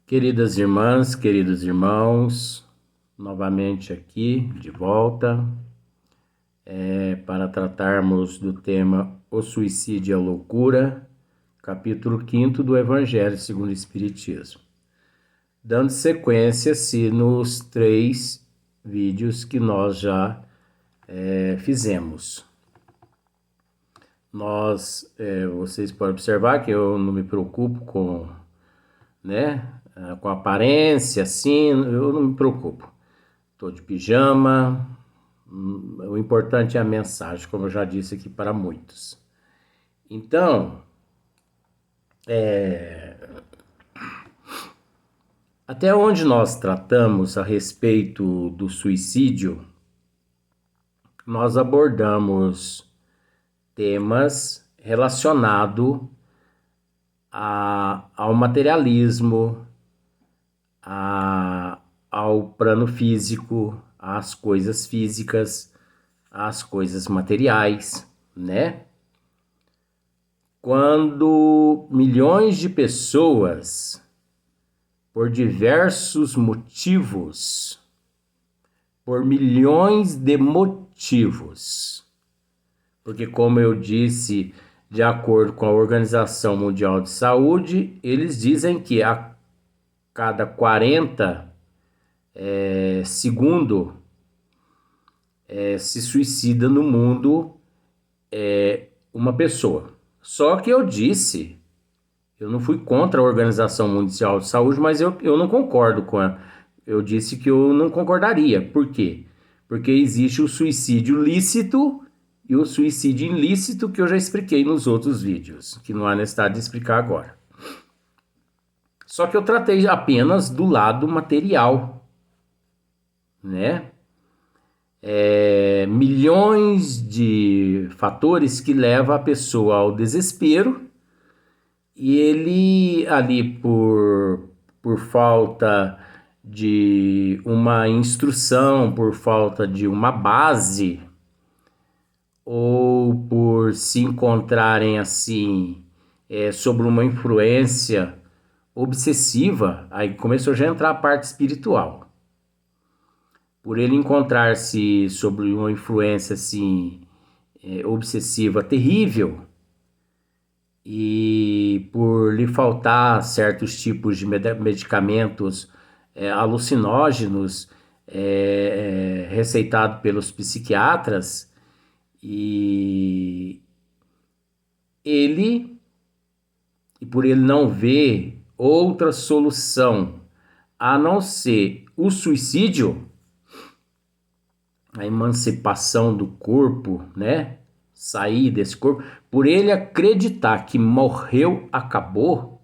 Queridas irmãs, queridos irmãos, novamente aqui de volta para tratarmos do tema O Suicídio e a Loucura, capítulo 5 do Evangelho segundo o Espiritismo. Dando sequência-se nos 3 vídeos que nós já fizemos. Vocês podem observar que eu não me preocupo com aparência, assim, eu não me preocupo. Estou de pijama, o importante é a mensagem, como eu já disse aqui para muitos. Então, até onde nós tratamos a respeito do suicídio, nós abordamos temas relacionados ao materialismo, ao plano físico, às coisas físicas, às coisas materiais, né? Quando milhões de pessoas, por diversos motivos, por milhões de motivos, porque como eu disse, de acordo com a Organização Mundial de Saúde, eles dizem que a cada 40 segundos se suicida no mundo uma pessoa. Só que eu disse, eu não fui contra a Organização Mundial de Saúde, mas eu não concordo com ela. Eu disse que eu não concordaria. Por quê? Porque existe o suicídio lícito e o suicídio ilícito, que eu já expliquei nos outros vídeos, que não há necessidade de explicar agora. Só que eu tratei apenas do lado material, né? Milhões de fatores que levam a pessoa ao desespero, e ele ali por falta de uma instrução, por falta de uma base, ou por se encontrarem assim sobre uma influência obsessiva, aí começou já a entrar a parte espiritual. Por ele encontrar-se sobre uma influência assim obsessiva terrível, e por lhe faltar certos tipos de medicamentos alucinógenos receitados pelos psiquiatras, e por ele não ver outra solução a não ser o suicídio, a emancipação do corpo, né? Sair desse corpo, por ele acreditar que morreu, acabou,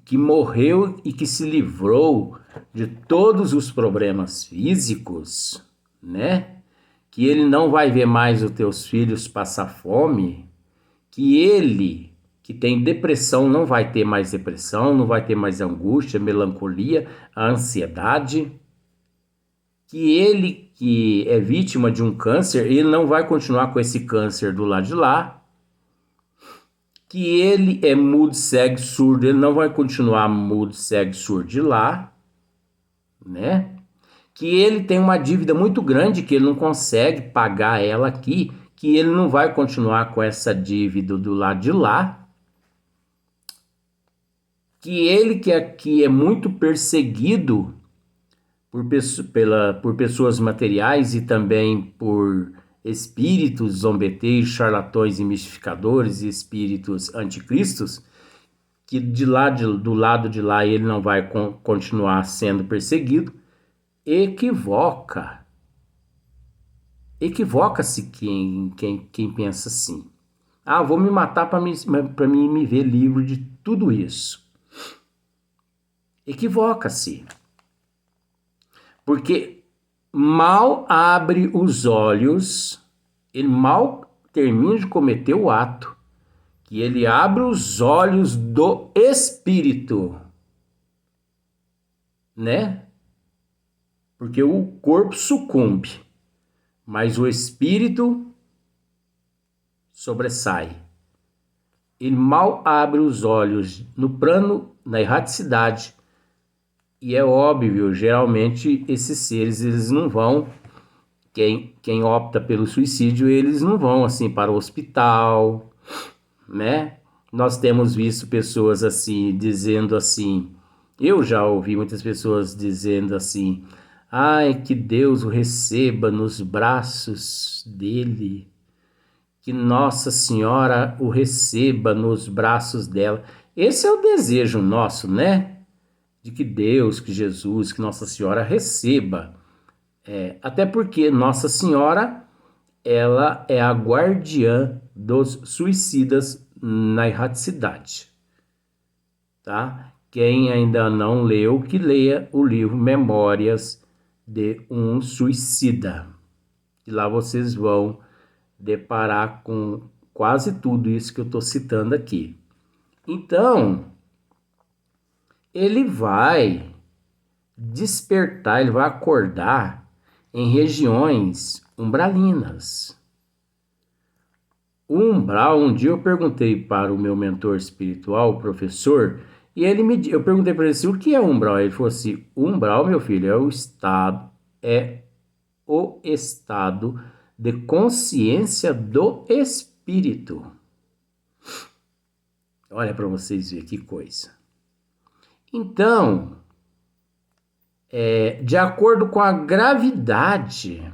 que morreu e que se livrou de todos os problemas físicos, né? Que ele não vai ver mais os teus filhos passar fome, que ele, que tem depressão, não vai ter mais depressão, não vai ter mais angústia, melancolia, ansiedade, que ele, que é vítima de um câncer, ele não vai continuar com esse câncer do lado de lá, que ele é mudo, cego, surdo, ele não vai continuar mudo, cego, surdo de lá, né? Que ele tem uma dívida muito grande, que ele não consegue pagar ela aqui, que ele não vai continuar com essa dívida do lado de lá, que ele que aqui é muito perseguido por pessoas materiais e também por espíritos zombeteiros, charlatões e mistificadores e espíritos anticristos, que do lado de lá ele não vai continuar sendo perseguido. Equivoca-se quem pensa assim. Vou me matar para mim me ver livre de tudo isso. Equivoca-se. Porque mal abre os olhos, ele mal termina de cometer o ato, que ele abre os olhos do espírito, né? Porque o corpo sucumbe, mas o espírito sobressai. ele mal abre os olhos no plano, na erraticidade. E é óbvio, geralmente esses seres, eles não vão, quem opta pelo suicídio, eles não vão assim para o hospital, né? Nós temos visto pessoas assim, dizendo assim, eu já ouvi muitas pessoas dizendo assim, ai, que Deus o receba nos braços dele, que Nossa Senhora o receba nos braços dela. Esse é o desejo nosso, né? De que Deus, que Jesus, que Nossa Senhora receba. Até porque Nossa Senhora, ela é a guardiã dos suicidas na erraticidade, tá? Quem ainda não leu, que leia o livro Memórias de um Suicida. E lá vocês vão deparar com quase tudo isso que eu estou citando aqui. Então, ele vai despertar, ele vai acordar em regiões umbralinas. O umbral, um dia eu perguntei para o meu mentor espiritual, o professor, e eu perguntei para ele assim, o que é umbral? Ele falou assim, umbral, meu filho, é o estado de consciência do espírito. Olha para vocês verem que coisa. Então, de acordo com a gravidade,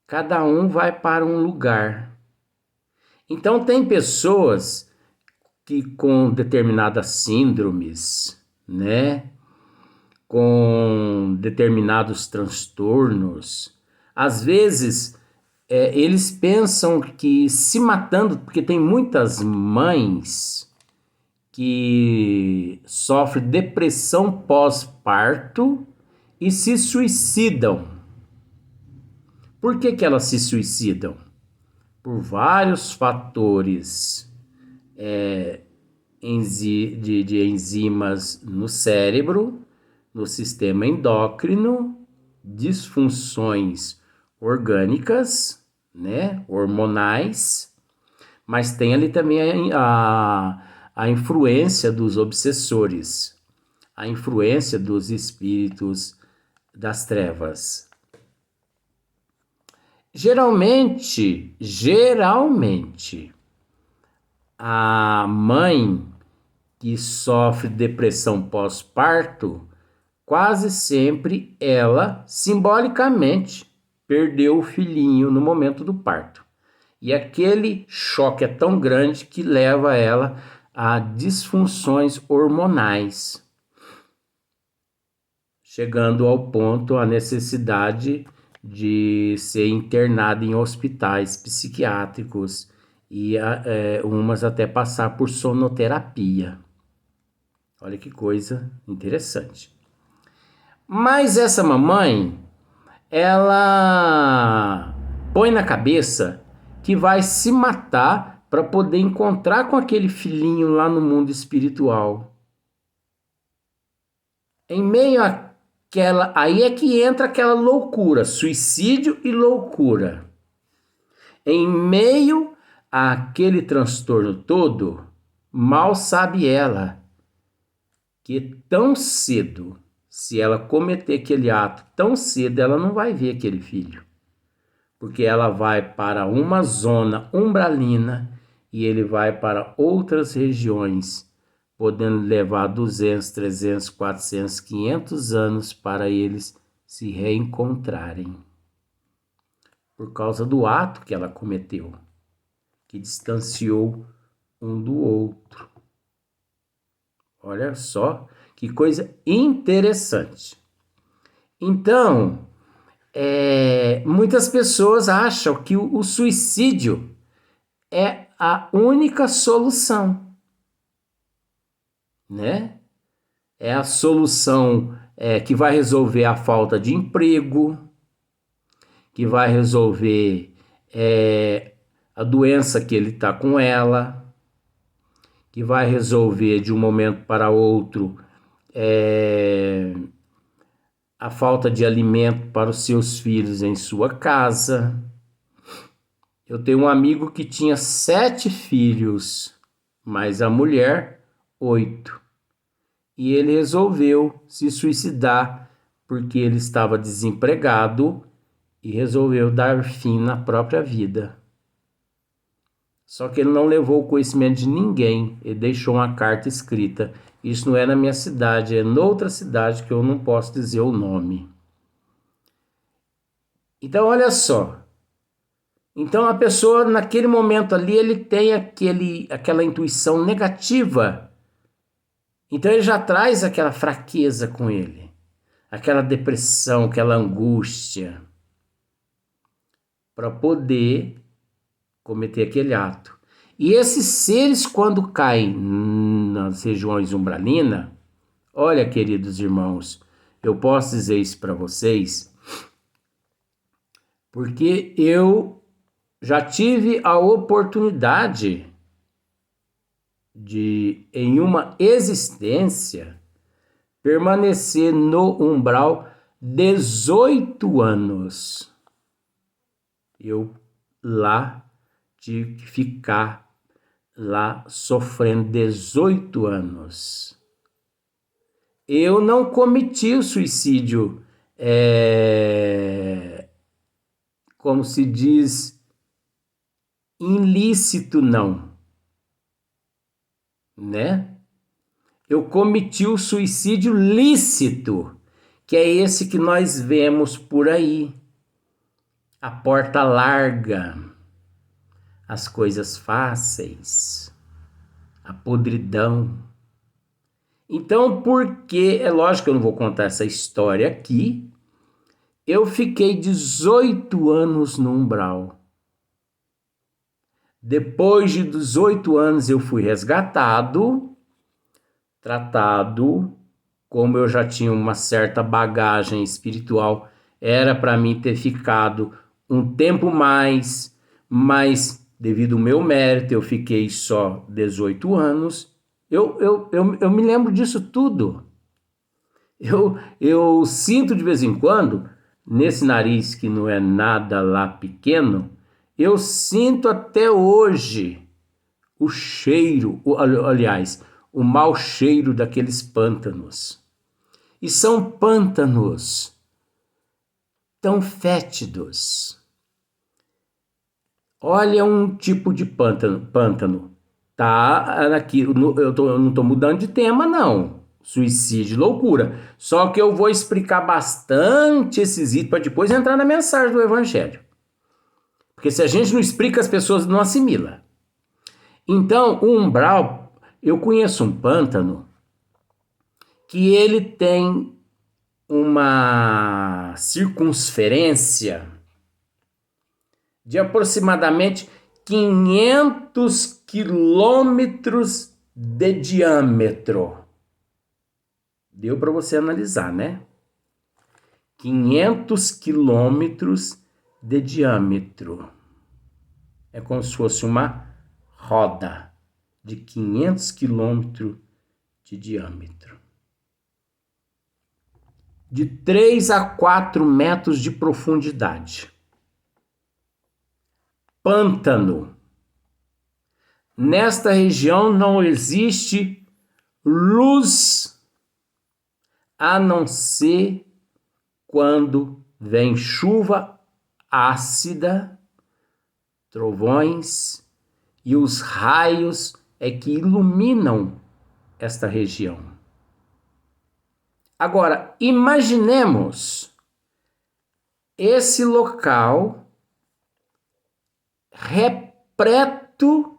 cada um vai para um lugar. Então, tem pessoas que com determinadas síndromes, né, com determinados transtornos, às vezes eles pensam que se matando, porque tem muitas mães que sofrem depressão pós-parto e se suicidam. Por que elas se suicidam? Por vários fatores de enzimas no cérebro, no sistema endócrino, disfunções orgânicas, né, hormonais, mas tem ali também a influência dos obsessores, a influência dos espíritos das trevas. Geralmente, a mãe que sofre depressão pós-parto, quase sempre ela, simbolicamente, perdeu o filhinho no momento do parto. E aquele choque é tão grande que leva ela a disfunções hormonais, chegando ao ponto, a necessidade de ser internada em hospitais psiquiátricos e umas até passar por sonoterapia. Olha que coisa interessante. Mas essa mamãe, ela põe na cabeça que vai se matar para poder encontrar com aquele filhinho lá no mundo espiritual. Em meio àquela, aí é que entra aquela loucura, suicídio e loucura. Em meio àquele transtorno todo, mal sabe ela que tão cedo, se ela cometer aquele ato tão cedo, ela não vai ver aquele filho. Porque ela vai para uma zona umbralina e ele vai para outras regiões, podendo levar 200, 300, 400, 500 anos para eles se reencontrarem. Por causa do ato que ela cometeu, que distanciou um do outro. Olha só que coisa interessante. Então, muitas pessoas acham que o suicídio é a única solução, né? É a solução que vai resolver a falta de emprego, que vai resolver a doença que ele está com ela, que vai resolver de um momento para outro a falta de alimento para os seus filhos em sua casa. Eu tenho um amigo que tinha 7 filhos mais a mulher, 8. E ele resolveu se suicidar porque ele estava desempregado e resolveu dar fim na própria vida. Só que ele não levou o conhecimento de ninguém, ele deixou uma carta escrita. Isso não é na minha cidade, é noutra cidade que eu não posso dizer o nome. Então, olha só. Então, a pessoa, naquele momento ali, ele tem aquela intuição negativa. Então, ele já traz aquela fraqueza com ele, aquela depressão, aquela angústia, para poder cometer aquele ato. E esses seres, quando caem nas regiões umbralinas, olha, queridos irmãos, eu posso dizer isso para vocês, porque eu já tive a oportunidade de, em uma existência, permanecer no umbral 18 anos. Eu lá tive que ficar lá sofrendo 18 anos. Eu não cometi o suicídio, como se diz, ilícito, não, né? Eu cometi o suicídio lícito, que é esse que nós vemos por aí. A porta larga, as coisas fáceis, a podridão. Então, porque, é lógico que eu não vou contar essa história aqui, eu fiquei 18 anos no umbral. Depois de 18 anos eu fui resgatado, tratado, como eu já tinha uma certa bagagem espiritual, era para mim ter ficado um tempo mais, mas devido ao meu mérito eu fiquei só 18 anos. Eu me lembro disso tudo. Eu sinto de vez em quando, nesse nariz que não é nada lá pequeno, eu sinto até hoje o cheiro, aliás, o mau cheiro daqueles pântanos. E são pântanos tão fétidos. Olha um tipo de pântano. Tá aqui, eu não estou mudando de tema, não. Suicídio, loucura. Só que eu vou explicar bastante esses itens para depois entrar na mensagem do Evangelho. Porque se a gente não explica, as pessoas não assimilam. Então, o umbral, eu conheço um pântano que ele tem uma circunferência de aproximadamente 500 quilômetros de diâmetro. Deu para você analisar, né? 500 quilômetros de diâmetro. É como se fosse uma roda de 500 quilômetros de diâmetro. De 3 a 4 metros de profundidade. Pântano. Nesta região não existe luz a não ser quando vem chuva ácida, trovões e os raios é que iluminam esta região. Agora, imaginemos esse local repleto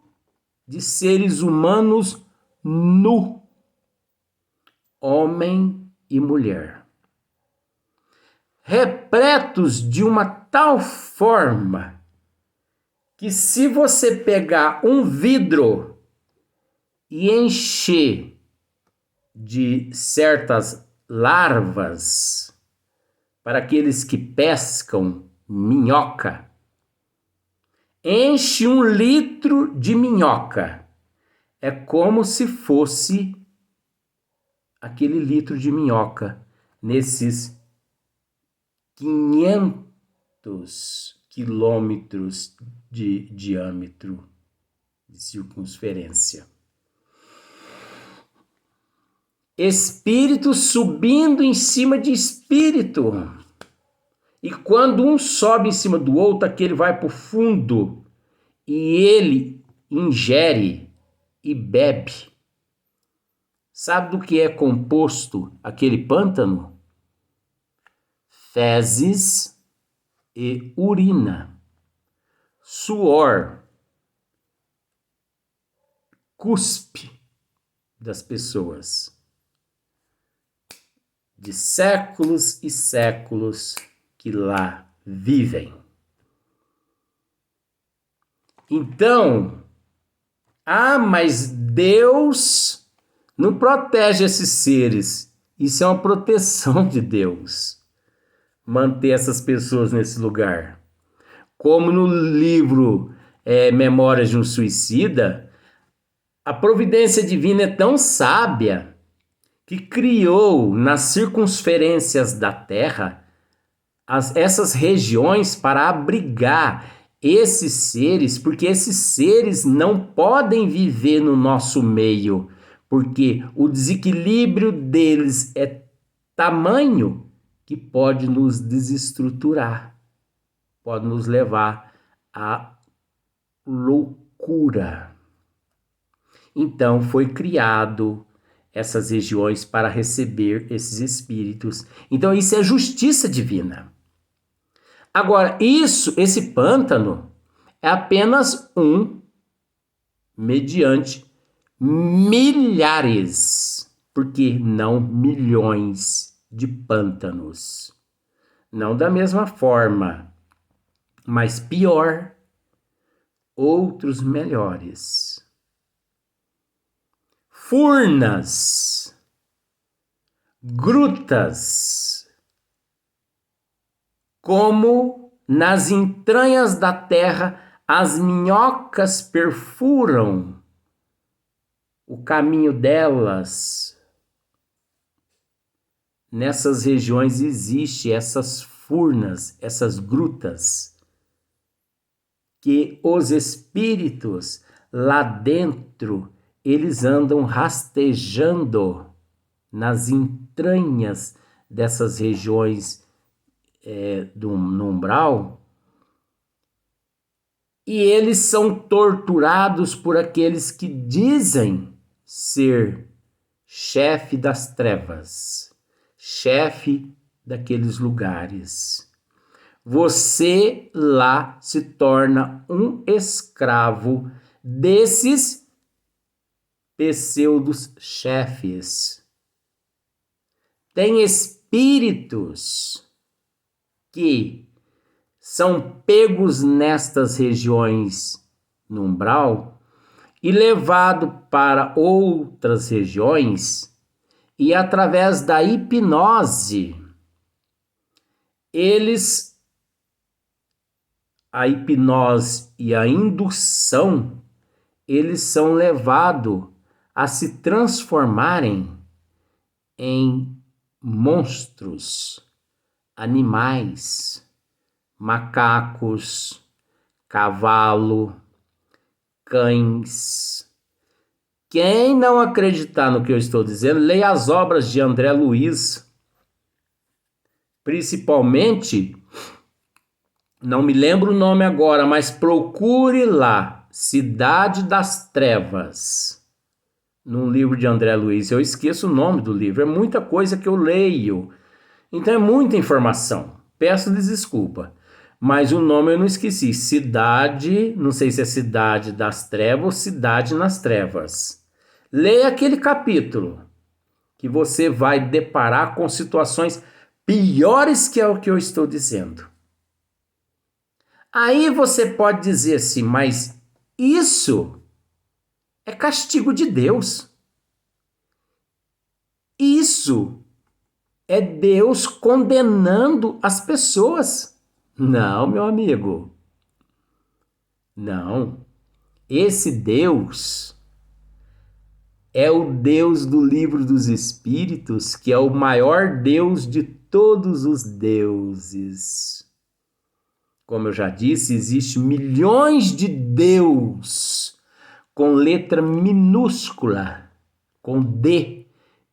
de seres humanos nu, homem e mulher, repletos de uma tal forma que se você pegar um vidro e encher de certas larvas, para aqueles que pescam minhoca, enche 1 litro de minhoca. É como se fosse aquele litro de minhoca nesses 500 quilômetros de diâmetro de circunferência. espírito subindo em cima de espírito. E quando um sobe em cima do outro, aquele vai para o fundo e ele ingere e bebe. Sabe do que é composto aquele pântano? Fezes e urina, suor, cuspe das pessoas de séculos e séculos que lá vivem. Então, mas Deus não protege esses seres. Isso é uma proteção de Deus, manter essas pessoas nesse lugar. Como no livro Memórias de um Suicida, a providência divina é tão sábia que criou nas circunferências da Terra essas regiões para abrigar esses seres, porque esses seres não podem viver no nosso meio, porque o desequilíbrio deles é tamanho que pode nos desestruturar, pode nos levar à loucura. Então foi criado essas regiões para receber esses espíritos. Então isso é justiça divina. Agora, esse pântano é apenas um mediante milhares, porque não milhões de pântanos. Não da mesma forma, mas pior, outros melhores. Furnas, grutas, como nas entranhas da terra as minhocas perfuram o caminho delas. Nessas regiões existem essas furnas, essas grutas, que os espíritos lá dentro, eles andam rastejando nas entranhas dessas regiões no umbral, e eles são torturados por aqueles que dizem ser chefe das trevas, chefe daqueles lugares. Você lá se torna um escravo desses pseudos chefes. Tem espíritos que são pegos nestas regiões no umbral e levados para outras regiões, e através da hipnose, a hipnose e a indução, eles são levados a se transformarem em monstros, animais, macacos, cavalo, cães. Quem não acreditar no que eu estou dizendo, leia as obras de André Luiz, principalmente, não me lembro o nome agora, mas procure lá, Cidade das Trevas, num livro de André Luiz. Eu esqueço o nome do livro, é muita coisa que eu leio, então é muita informação, peço-lhes desculpa. Mas o nome eu não esqueci. Cidade, não sei se é Cidade das Trevas ou Cidade nas Trevas. Leia aquele capítulo, que você vai deparar com situações piores que é o que eu estou dizendo. Aí você pode dizer assim, mas isso é castigo de Deus. Isso é Deus condenando as pessoas. Não, meu amigo. Não. Esse Deus é o Deus do Livro dos Espíritos, que é o maior Deus de todos os deuses. Como eu já disse, existem milhões de Deus com letra minúscula, com D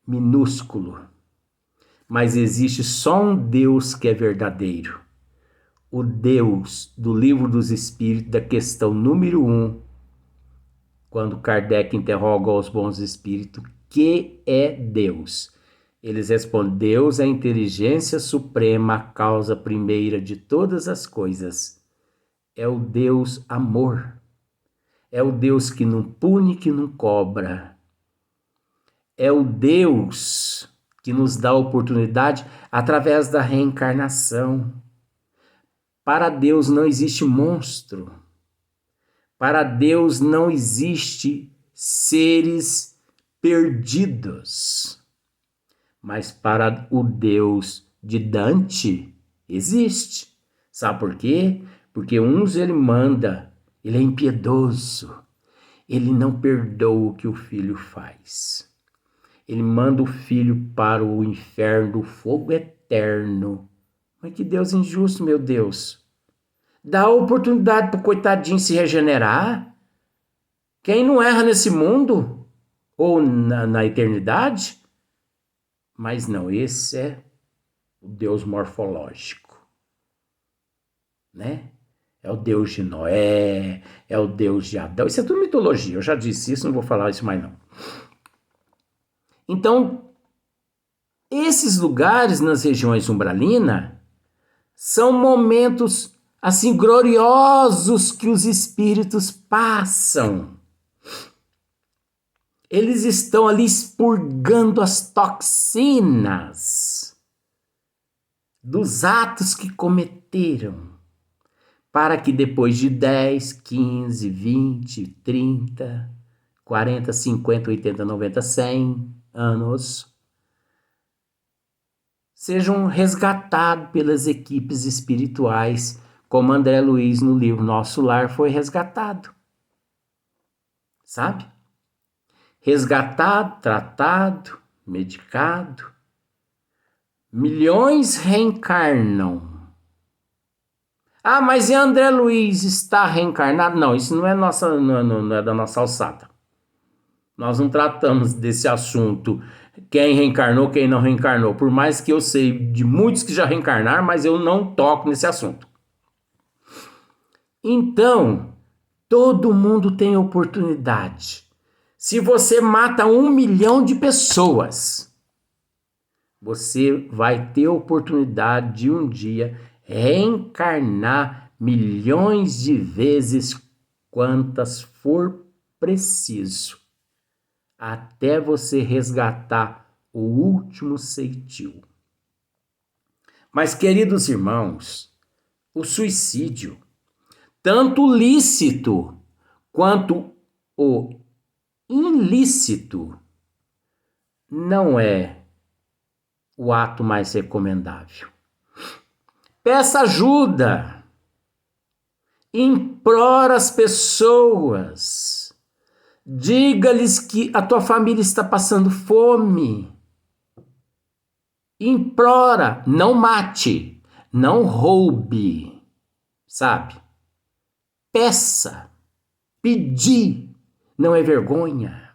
minúsculo, mas existe só um Deus que é verdadeiro. O Deus do Livro dos Espíritos, da questão número 1, quando Kardec interroga os bons espíritos, que é Deus? Eles respondem: Deus é a inteligência suprema, a causa primeira de todas as coisas. É o Deus amor. É o Deus que não pune, que não cobra. É o Deus que nos dá a oportunidade através da reencarnação. Para Deus não existe monstro. Para Deus não existe seres perdidos. Mas para o Deus de Dante existe. Sabe por quê? Porque uns ele manda, ele é impiedoso. Ele não perdoa o que o filho faz. Ele manda o filho para o inferno, o fogo eterno. Mas que Deus injusto, meu Deus. Dá a oportunidade para o coitadinho se regenerar. Quem não erra nesse mundo, ou na eternidade, mas não, esse é o Deus morfológico, né? É o Deus de Noé, é o Deus de Adão. Isso é tudo mitologia, eu já disse isso, não vou falar isso mais não. Então, esses lugares nas regiões umbralinas são momentos assim gloriosos que os espíritos passam. Eles estão ali expurgando as toxinas dos atos que cometeram, para que depois de 10, 15, 20, 30, 40, 50, 80, 90, 100 anos sejam resgatados pelas equipes espirituais, como André Luiz no livro Nosso Lar foi resgatado. Sabe? Resgatado, tratado, medicado. Milhões reencarnam. Ah, mas e André Luiz está reencarnado? Não, isso não é da nossa alçada. Nós não tratamos desse assunto, quem reencarnou, quem não reencarnou. Por mais que eu sei de muitos que já reencarnaram, mas eu não toco nesse assunto. Então, todo mundo tem oportunidade. Se você mata 1 milhão de pessoas, você vai ter oportunidade de um dia reencarnar milhões de vezes, quantas for preciso, até você resgatar o último ceitil. Mas, queridos irmãos, o suicídio, tanto lícito quanto o ilícito, não é o ato mais recomendável. Peça ajuda. Implora as pessoas. Diga-lhes que a tua família está passando fome. Implora, não mate, não roube, sabe? Peça, pedir, não é vergonha.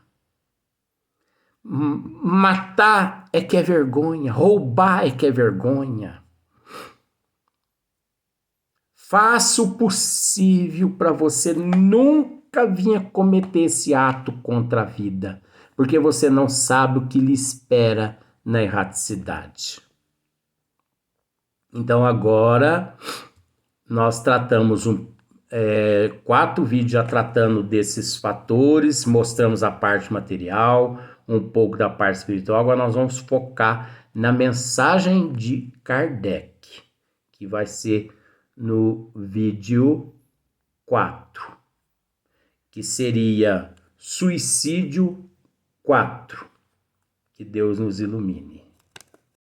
Matar é que é vergonha, roubar é que é vergonha. Faça o possível para você nunca vir a cometer esse ato contra a vida, porque você não sabe o que lhe espera na erraticidade. Então agora nós tratamos 4 vídeos já tratando desses fatores, mostramos a parte material, um pouco da parte espiritual. Agora nós vamos focar na mensagem de Kardec, que vai ser no vídeo 4, que seria Suicídio 4. Que Deus nos ilumine.